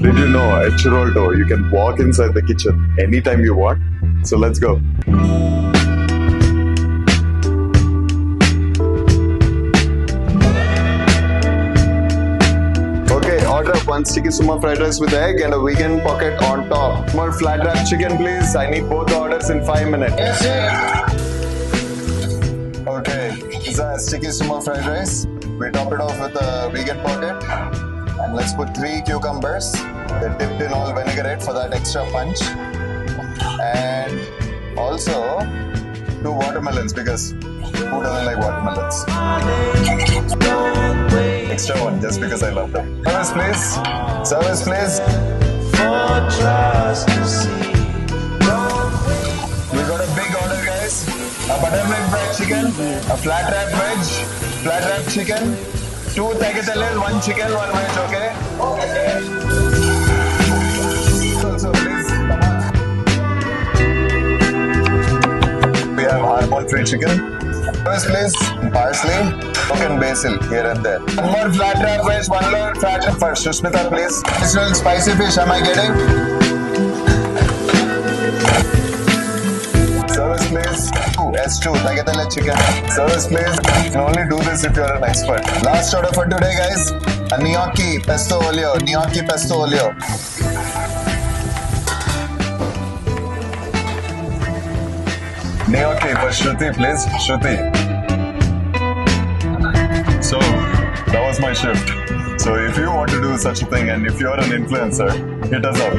Did you know at Churrolto you can walk inside the kitchen anytime you want? So let's go. Okay, order one sticky suma fried rice with egg and a vegan pocket on top. More flat wrap chicken please. I need both orders in 5 minutes. Yes, sir. Okay, this is a sticky suma fried rice. We top it off with a vegan pocket. And let's put 3 cucumbers. They're dipped in all vinaigrette for that extra punch. And also 2 watermelons because who doesn't like watermelons? Extra one just because I love them. Service please. Service please. We got a big order guys. A buttermilk fried chicken, a flat wrap veg, flat wrap chicken, 2 tagliatelles, 1 chicken, 1 veg, okay? Also, please, come on. We have hormone-free chicken. First, please, parsley, and basil here and there. 1 more flat wrap veg, 1 more flat wrap for Sushmita, please. Additional spicy fish, am I getting? Service please. S2, tagliatelle chicken. Service please. You can only do this if you're an expert. Last order for today, guys. A gnocchi pesto olio. Gnocchi pesto olio. Gnocchi for Shruti, please. Shruti. So, that was my shift. So, if you want to do such a thing and if you're an influencer, hit us up.